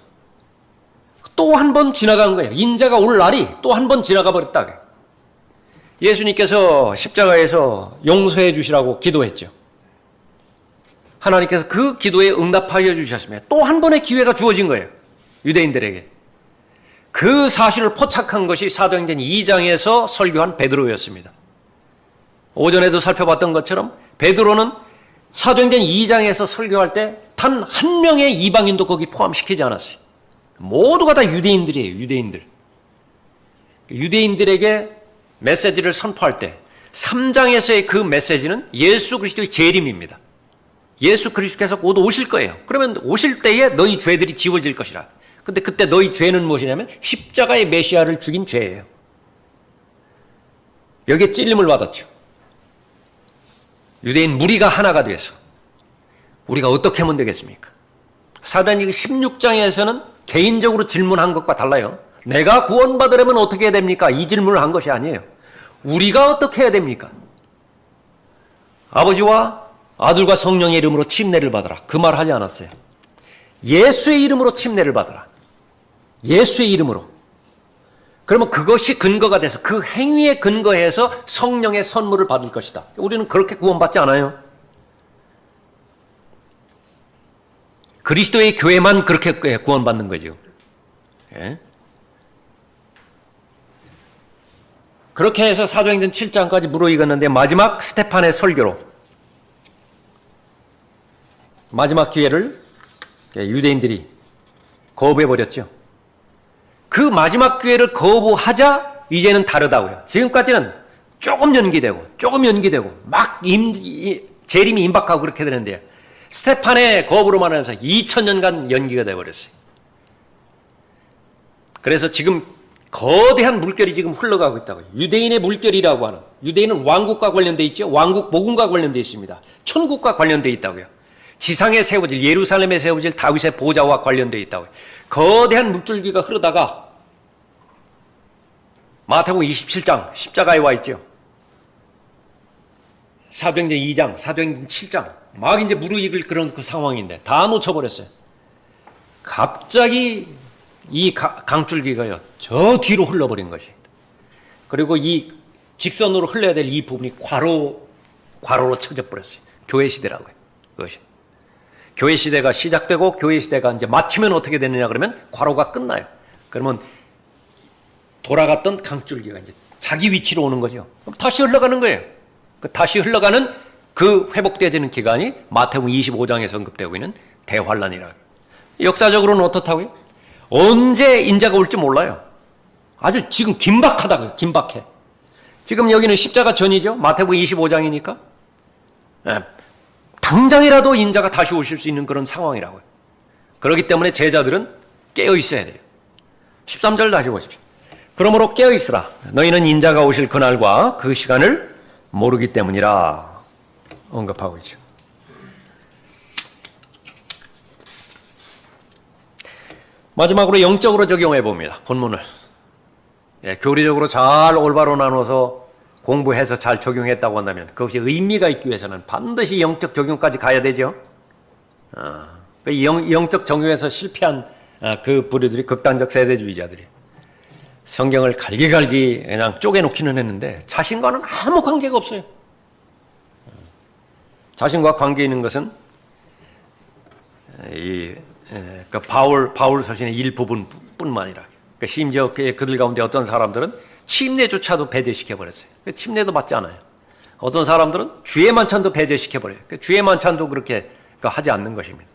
또 한 번 지나간 거예요. 인자가 올 날이 또 한 번 지나가 버렸다고 해요. 예수님께서 십자가에서 용서해 주시라고 기도했죠. 하나님께서 그 기도에 응답하여 주셨으며 또 한 번의 기회가 주어진 거예요. 유대인들에게. 그 사실을 포착한 것이 사도행전 2장에서 설교한 베드로였습니다. 오전에도 살펴봤던 것처럼 베드로는 사도행전 2장에서 설교할 때 단 한 명의 이방인도 거기 포함시키지 않았어요. 모두가 다 유대인들이에요. 유대인들. 유대인들에게 메시지를 선포할 때 3장에서의 그 메시지는 예수 그리스도의 재림입니다. 예수 그리스도께서 곧 오실 거예요. 그러면 오실 때에 너희 죄들이 지워질 것이라. 근데 그때 너희 죄는 무엇이냐면 십자가의 메시아를 죽인 죄예요. 여기에 찔림을 받았죠. 유대인 무리가 하나가 돼서 우리가 어떻게 하면 되겠습니까? 사도행전 16장에서는 개인적으로 질문한 것과 달라요. 내가 구원받으려면 어떻게 해야 됩니까? 이 질문을 한 것이 아니에요. 우리가 어떻게 해야 됩니까? 아버지와 아들과 성령의 이름으로 침례를 받아라. 그 말 하지 않았어요. 예수의 이름으로 침례를 받아라. 예수의 이름으로. 그러면 그것이 근거가 돼서 그 행위에 근거해서 성령의 선물을 받을 것이다. 우리는 그렇게 구원받지 않아요. 그리스도의 교회만 그렇게 구원받는 거죠. 예? 그렇게 해서 사도행전 7장까지 무르익었는데 마지막 스테판의 설교로 마지막 기회를 유대인들이 거부해버렸죠. 그 마지막 기회를 거부하자 이제는 다르다고요. 지금까지는 조금 연기되고 막 재림이 임박하고 그렇게 되는데요. 스테판의 거부로만 하면서 2000년간 연기가 되어버렸어요. 그래서 지금 거대한 물결이 지금 흘러가고 있다고요. 유대인의 물결이라고 하는, 유대인은 왕국과 관련되어 있죠. 왕국 복음과 관련되어 있습니다. 천국과 관련되어 있다고요. 지상에 세워질, 예루살렘에 세워질 다윗의 보좌와 관련되어 있다고요. 거대한 물줄기가 흐르다가 마태복음 27장 십자가에 와 있죠. 사도행전 2장, 사도행전 7장 막 이제 무르익을 그런 그 상황인데 다 놓쳐버렸어요. 갑자기 이 강줄기가요 저 뒤로 흘러버린 것이. 그리고 이 직선으로 흘러야 될 이 부분이 과로로 쳐져 버렸어요. 교회 시대라고요. 그것이. 교회 시대가 시작되고 교회 시대가 이제 마치면 어떻게 되느냐 그러면 과로가 끝나요. 그러면 돌아갔던 강줄기가 이제 자기 위치로 오는 거죠. 그럼 다시 흘러가는 거예요. 그 다시 흘러가는 그 회복되어지는 기간이 마태복음 25장에서 언급되고 있는 대환란이라고. 역사적으로는 어떻다고요? 언제 인자가 올지 몰라요. 아주 지금 긴박하다고요. 긴박해. 지금 여기는 십자가 전이죠. 마태복음 25장이니까. 당장이라도 인자가 다시 오실 수 있는 그런 상황이라고요. 그렇기 때문에 제자들은 깨어 있어야 돼요. 13절 다시 보십시오. 그러므로 깨어 있으라. 너희는 인자가 오실 그날과 그 시간을 모르기 때문이라 언급하고 있죠. 마지막으로 영적으로 적용해 봅니다. 본문을. 교리적으로 잘 올바로 나눠서 공부해서 잘 적용했다고 한다면 그것이 의미가 있기 위해서는 반드시 영적 적용까지 가야 되죠. 영적 적용에서 실패한 그 부류들이 극단적 세대주의자들이 성경을 갈기갈기 그냥 쪼개놓기는 했는데 자신과는 아무 관계가 없어요. 자신과 관계 있는 것은 그 바울 서신의 일부분뿐만 아니라 심지어 그들 가운데 어떤 사람들은 침례조차도 배제시켜버렸어요. 침례도 받지 않아요. 어떤 사람들은 주의 만찬도 배제시켜버려요. 주의 만찬도 그렇게 하지 않는 것입니다.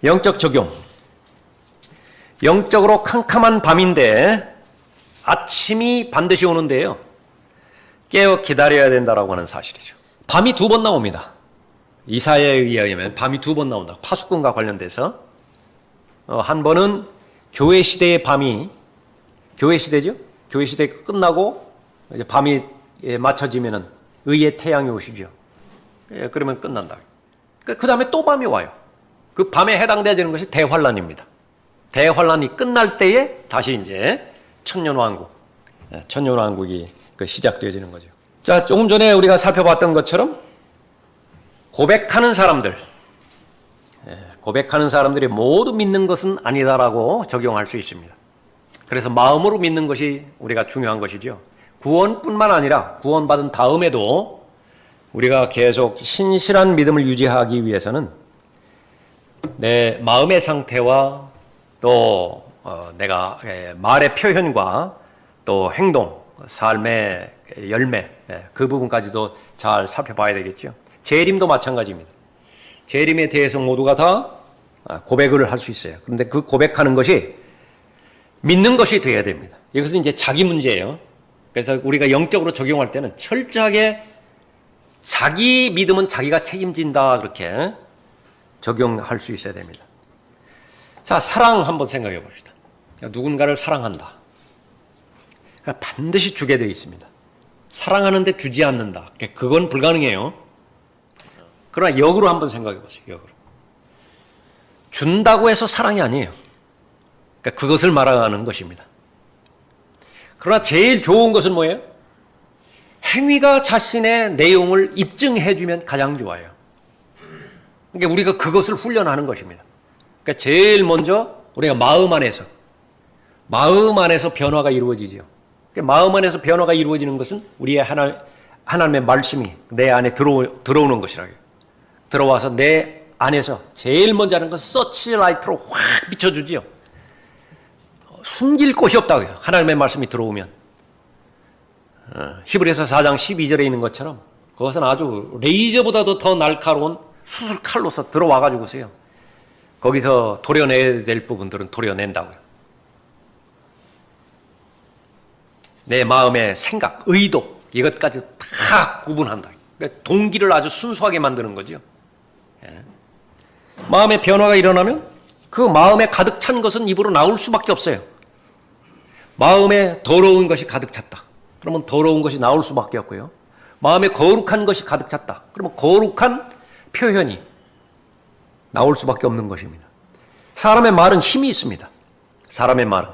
영적 적용. 영적으로 캄캄한 밤인데 아침이 반드시 오는데요. 깨어 기다려야 된다라고 하는 사실이죠. 밤이 2번 나옵니다. 이사야에 의하면 밤이 2번 나온다. 파수꾼과 관련돼서 한 번은 교회 시대의 밤이 교회 시대죠. 교회 시대 끝나고 이제 밤이 맞춰지면은 의의 태양이 오시죠. 그러면 끝난다. 그 다음에 또 밤이 와요. 그 밤에 해당되는 것이 대환란입니다. 대환란이 끝날 때에 다시 이제 천년왕국이 시작되어지는 거죠. 자, 조금 전에 우리가 살펴봤던 것처럼 고백하는 사람들이 모두 믿는 것은 아니다라고 적용할 수 있습니다. 그래서 마음으로 믿는 것이 우리가 중요한 것이죠. 구원뿐만 아니라 구원받은 다음에도 우리가 계속 신실한 믿음을 유지하기 위해서는 내 마음의 상태와 또 내가 말의 표현과 또 행동, 삶의 열매 그 부분까지도 잘 살펴봐야 되겠죠. 재림도 마찬가지입니다. 재림에 대해서 모두가 다 고백을 할 수 있어요. 그런데 그 고백하는 것이 믿는 것이 되어야 됩니다. 이것은 이제 자기 문제예요. 그래서 우리가 영적으로 적용할 때는 철저하게 자기 믿음은 자기가 책임진다 그렇게 적용할 수 있어야 됩니다. 자, 사랑 한번 생각해 봅시다. 누군가를 사랑한다. 반드시 주게 되어 있습니다. 사랑하는데 주지 않는다. 그건 불가능해요. 그러나 역으로 한번 생각해 보세요. 역으로. 준다고 해서 사랑이 아니에요. 그러니까 그것을 말하는 것입니다. 그러나 제일 좋은 것은 뭐예요? 행위가 자신의 내용을 입증해주면 가장 좋아요. 그러니까 우리가 그것을 훈련하는 것입니다. 그러니까 제일 먼저 우리가 마음 안에서 변화가 이루어지죠. 그러니까 마음 안에서 변화가 이루어지는 것은 우리의 하나님의 말씀이 내 안에 들어오는 것이라고요. 들어와서 내 안에서 제일 먼저 하는 것은 서치라이트로 확 비춰주지요. 숨길 곳이 없다고요. 하나님의 말씀이 들어오면. 히브리서 4장 12절에 있는 것처럼 그것은 아주 레이저보다도 더 날카로운 수술칼로서 들어와가지고서요. 거기서 도려내야 될 부분들은 도려낸다고요. 내 마음의 생각, 의도 이것까지 다 구분한다. 그러니까 동기를 아주 순수하게 만드는 거죠. 마음의 변화가 일어나면 그 마음에 가득 찬 것은 입으로 나올 수밖에 없어요. 마음에 더러운 것이 가득 찼다. 그러면 더러운 것이 나올 수밖에 없고요. 마음에 거룩한 것이 가득 찼다. 그러면 거룩한 표현이 나올 수밖에 없는 것입니다. 사람의 말은 힘이 있습니다. 사람의 말은.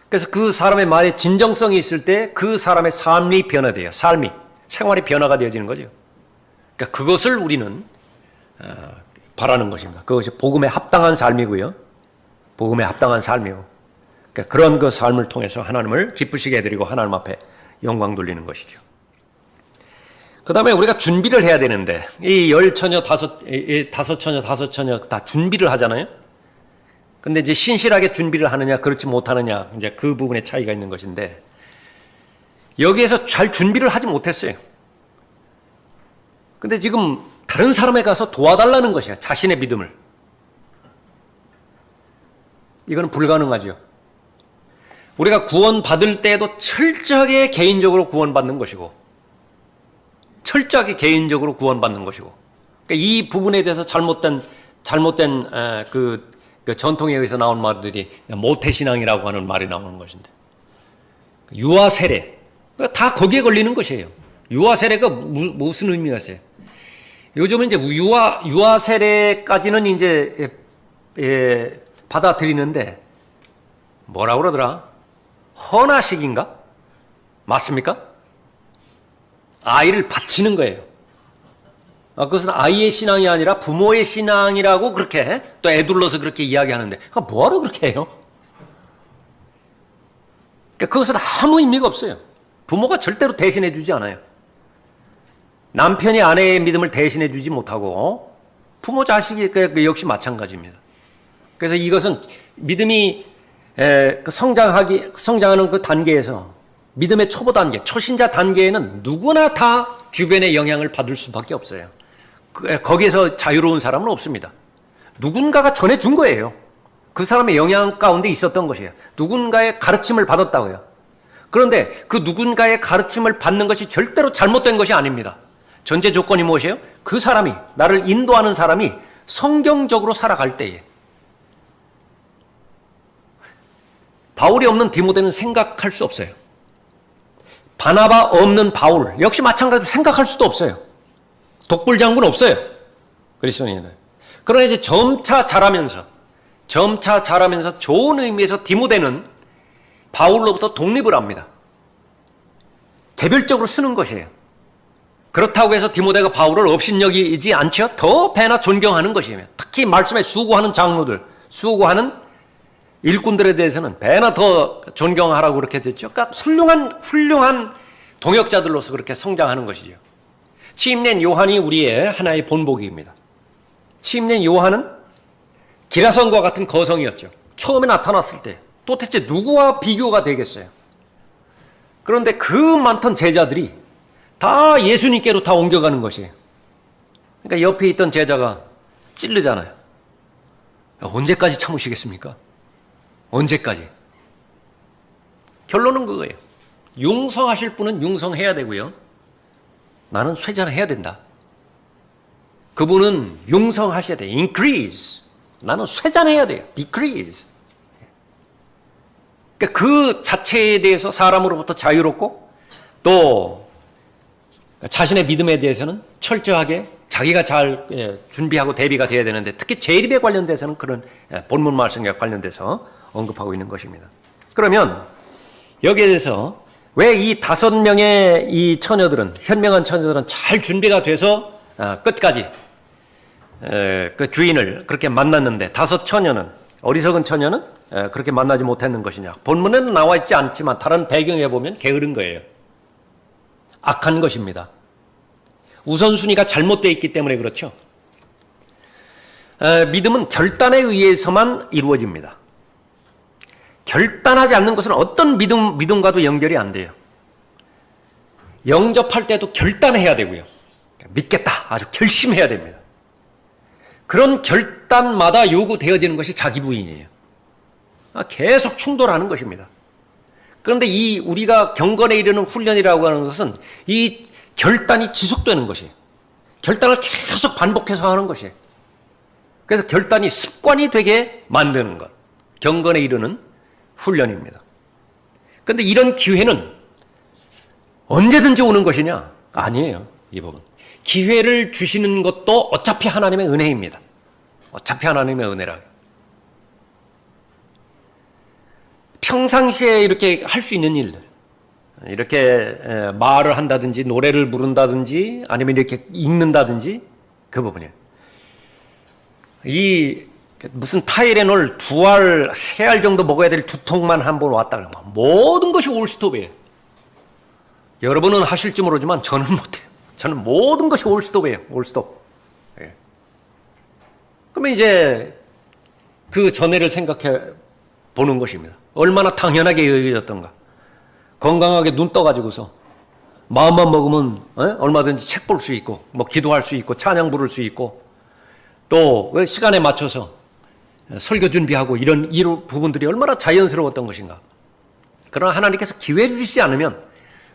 그래서 그 사람의 말에 진정성이 있을 때 그 사람의 삶이 변화돼요. 삶이, 생활이 변화가 되어지는 거죠. 그러니까 그것을 우리는 바라는 것입니다. 그것이 복음에 합당한 삶이고요. 복음에 합당한 삶이고, 그러니까 그런 그 삶을 통해서 하나님을 기쁘시게 해드리고 하나님 앞에 영광 돌리는 것이죠. 그 다음에 우리가 준비를 해야 되는데, 이 10처녀, 5처녀 다 준비를 하잖아요. 근데 이제 신실하게 준비를 하느냐, 그렇지 못하느냐, 이제 그 부분에 차이가 있는 것인데, 여기에서 잘 준비를 하지 못했어요. 근데 지금 다른 사람에 가서 도와달라는 것이야, 자신의 믿음을. 이건 불가능하죠. 우리가 구원받을 때에도 철저하게 개인적으로 구원받는 것이고, 철저하게 개인적으로 구원받는 것이고, 그러니까 이 부분에 대해서 잘못된 그 전통에 의해서 나온 말들이 모태신앙이라고 하는 말이 나오는 것인데, 유아 세례, 다 거기에 걸리는 것이에요. 유아 세례가 무슨 의미가 있어요? 요즘은 이제 유아 세례까지는 이제 받아들이는데, 뭐라고 그러더라? 헌화식인가? 맞습니까? 아이를 바치는 거예요. 그것은 아이의 신앙이 아니라 부모의 신앙이라고 그렇게 또 애둘러서 그렇게 이야기하는데, 뭐하러 그렇게 해요? 그것은 아무 의미가 없어요. 부모가 절대로 대신해 주지 않아요. 남편이 아내의 믿음을 대신해 주지 못하고 부모 자식이 역시 마찬가지입니다. 그래서 이것은 믿음이 성장하는 그 단계에서, 믿음의 초보 단계, 초신자 단계에는 누구나 다 주변의 영향을 받을 수밖에 없어요. 거기에서 자유로운 사람은 없습니다. 누군가가 전해준 거예요. 그 사람의 영향 가운데 있었던 것이에요. 누군가의 가르침을 받았다고요. 그런데 그 누군가의 가르침을 받는 것이 절대로 잘못된 것이 아닙니다. 전제 조건이 무엇이에요? 그 사람이, 나를 인도하는 사람이 성경적으로 살아갈 때에, 바울이 없는 디모데는 생각할 수 없어요. 바나바 없는 바울 역시 마찬가지로 생각할 수도 없어요. 독불장군 없어요. 그리스도인은. 그러나 이제 점차 자라면서 좋은 의미에서 디모데는 바울로부터 독립을 합니다. 개별적으로 쓰는 것이에요. 그렇다고 해서 디모데가 바울을 업신여기지 않죠. 더 배나 존경하는 것이에요. 특히 말씀에 수고하는 장로들, 수고하는 일꾼들에 대해서는 배나 더 존경하라고 그렇게 됐죠. 그러니까 훌륭한 동역자들로서 그렇게 성장하는 것이죠. 취임낸 요한이 우리의 하나의 본보기입니다. 취임낸 요한은 기라성과 같은 거성이었죠. 처음에 나타났을 때 도대체 누구와 비교가 되겠어요? 그런데 그 많던 제자들이 다 예수님께로 다 옮겨가는 것이에요. 그러니까 옆에 있던 제자가 찔르잖아요. 언제까지 참으시겠습니까? 언제까지? 결론은 그거예요. 융성하실 분은 융성해야 되고요. 나는 쇠잔해야 된다. 그분은 융성하셔야 돼요. increase. 나는 쇠잔해야 돼요. decrease. 그러니까 그 자체에 대해서 사람으로부터 자유롭고, 또 자신의 믿음에 대해서는 철저하게 자기가 잘 준비하고 대비가 돼야 되는데, 특히 재림에 관련돼서는 그런 본문 말씀과 관련돼서 언급하고 있는 것입니다. 그러면 여기에 대해서 왜 이 5명의 이 처녀들은, 현명한 처녀들은 잘 준비가 돼서 끝까지 그 주인을 그렇게 만났는데 5 처녀는, 어리석은 처녀는 그렇게 만나지 못했는 것이냐? 본문에는 나와 있지 않지만 다른 배경에 보면 게으른 거예요. 악한 것입니다. 우선순위가 잘못되어 있기 때문에 그렇죠. 믿음은 결단에 의해서만 이루어집니다. 결단하지 않는 것은 어떤 믿음과도 연결이 안 돼요. 영접할 때도 결단해야 되고요. 믿겠다, 아주 결심해야 됩니다. 그런 결단마다 요구되어지는 것이 자기 부인이에요. 계속 충돌하는 것입니다. 그런데 이 우리가 경건에 이르는 훈련이라고 하는 것은 이 결단이 지속되는 것이에요. 결단을 계속 반복해서 하는 것이에요. 그래서 결단이 습관이 되게 만드는 것, 경건에 이르는 훈련입니다. 그런데 이런 기회는 언제든지 오는 것이냐? 아니에요. 이 부분. 기회를 주시는 것도 어차피 하나님의 은혜입니다. 어차피 하나님의 은혜라. 평상시에 이렇게 할 수 있는 일들, 이렇게 말을 한다든지 노래를 부른다든지 아니면 이렇게 읽는다든지 그 부분이에요. 이 무슨 타이레놀 2알, 3알 정도 먹어야 될 두통만 한 번 왔다 그러면 모든 것이 올스톱이에요. 여러분은 하실지 모르지만 저는 못해요. 저는 모든 것이 올스톱이에요. 올스톱. 예. 그러면 이제 그 전해를 생각해 보는 것입니다. 얼마나 당연하게 여겨졌던가. 건강하게 눈 떠가지고서 마음만 먹으면 얼마든지 책 볼 수 있고 뭐 기도할 수 있고 찬양 부를 수 있고 또 시간에 맞춰서 설교 준비하고 이런 부분들이 얼마나 자연스러웠던 것인가. 그러나 하나님께서 기회 주시지 않으면,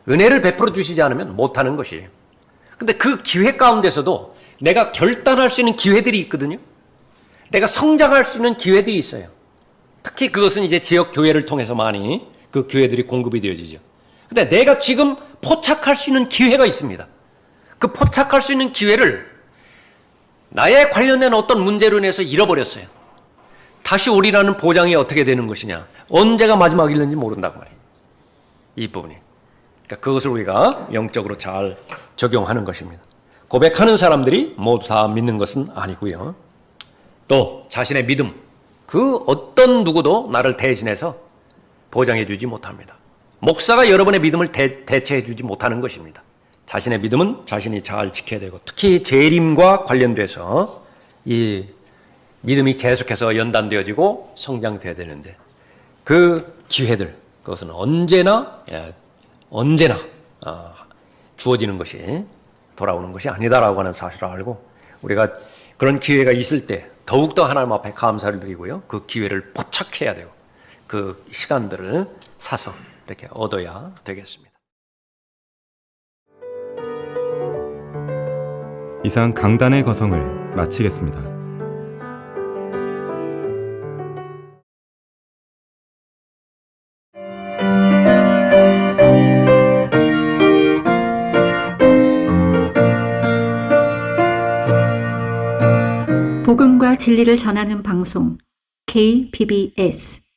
은혜를 베풀어 주시지 않으면 못하는 것이에요. 근데 그 기회 가운데서도 내가 결단할 수 있는 기회들이 있거든요. 내가 성장할 수 있는 기회들이 있어요. 특히 그것은 이제 지역 교회를 통해서 많이 그 기회들이 공급이 되어지죠. 근데 내가 지금 포착할 수 있는 기회가 있습니다. 그 포착할 수 있는 기회를 나에 관련된 어떤 문제로 인해서 잃어버렸어요. 다시 오리라는 보장이 어떻게 되는 것이냐. 언제가 마지막일는지 모른다고 말이에요. 이 부분이. 그러니까 그것을 우리가 영적으로 잘 적용하는 것입니다. 고백하는 사람들이 모두 다 믿는 것은 아니고요. 또 자신의 믿음, 그 어떤 누구도 나를 대신해서 보장해 주지 못합니다. 목사가 여러분의 믿음을 대체해 주지 못하는 것입니다. 자신의 믿음은 자신이 잘 지켜야 되고, 특히 재림과 관련돼서 이 믿음이 계속해서 연단되어지고 성장돼야 되는데, 그 기회들, 그것은 언제나 주어지는 것이, 돌아오는 것이 아니다라고 하는 사실을 알고, 우리가 그런 기회가 있을 때 더욱더 하나님 앞에 감사를 드리고요. 그 기회를 포착해야 되고, 그 시간들을 사서 이렇게 얻어야 되겠습니다. 이상 강단의 거성을 마치겠습니다. 복음과 진리를 전하는 방송 KBS